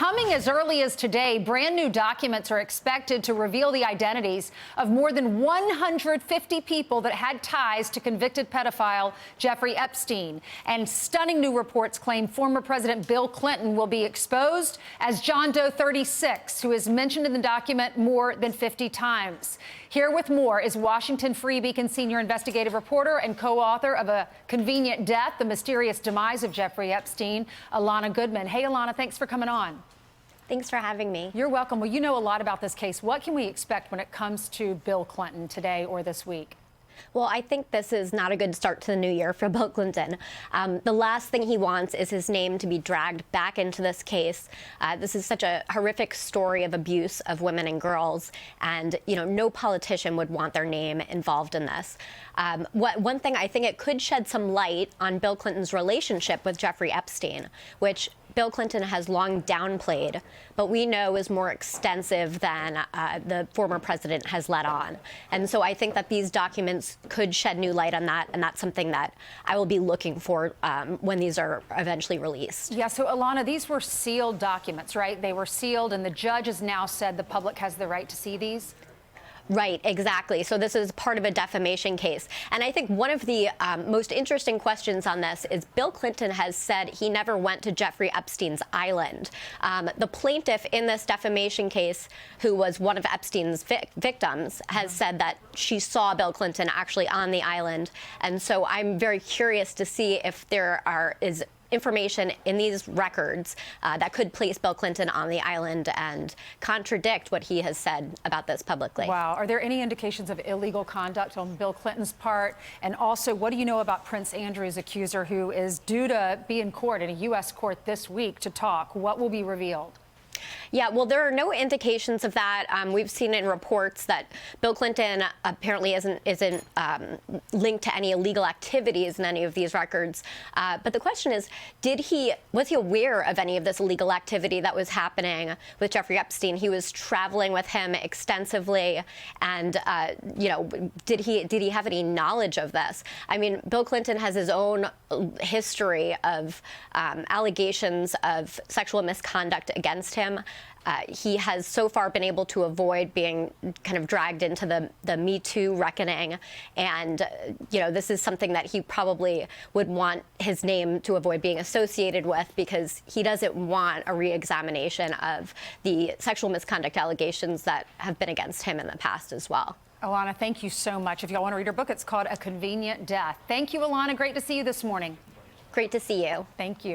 coming as early as today, brand new documents are expected to reveal the identities of more than 150 people that had ties to convicted pedophile Jeffrey Epstein. And stunning new reports claim former President Bill Clinton will be exposed as John Doe 36, who is mentioned in the document more than 50 times. Here with more is Washington Free Beacon senior investigative reporter and co-author of A Convenient Death, The Mysterious Demise of Jeffrey Epstein, Alana Goodman. Hey, Alana, thanks for coming on. Thanks for having me. You're welcome. Well, you know a lot about this case. What can we expect when it comes to Bill Clinton today or this week? Well, I think this is not a good start to the new year for Bill Clinton. The last thing he wants is his name to be dragged back into this case. This is such a horrific story of abuse of women and girls, and no politician would want their name involved in this. One thing, I think it could shed some light on Bill Clinton's relationship with Jeffrey Epstein, which Bill Clinton has long downplayed, but we know is more extensive than the former president has let on. And so I think that these documents could shed new light on that, and that's something that I will be looking for when these are eventually released. Yeah, so Alana, these were sealed documents, right? They were sealed, and the judge has now said the public has the right to see these? Right, exactly. So this is part of a defamation case. And I think one of the most interesting questions on this is Bill Clinton has said he never went to Jeffrey Epstein's island. The plaintiff in this defamation case, who was one of Epstein's victims, has said that she saw Bill Clinton actually on the island. And so I'm very curious to see if there is information in these records that could place Bill Clinton on the island and contradict what he has said about this publicly. Wow. Are there any indications of illegal conduct on Bill Clinton's part? And also, what do you know about Prince Andrew's accuser, who is due to be in court, in a U.S. court this week, to talk? What will be revealed? Yeah, well, there are no indications of that. We've seen in reports that Bill Clinton apparently isn't linked to any illegal activities in any of these records. But the question is, was he aware of any of this illegal activity that was happening with Jeffrey Epstein? He was traveling with him extensively, and did he have any knowledge of this? I mean, Bill Clinton has his own history of allegations of sexual misconduct against him. He has so far been able to avoid being kind of dragged into the Me Too reckoning. And, this is something that he probably would want his name to avoid being associated with, because he doesn't want a re-examination of the sexual misconduct allegations that have been against him in the past as well. Alana, thank you so much. If y'all want to read her book, it's called A Convenient Death. Thank you, Alana. Great to see you this morning. Great to see you. Thank you.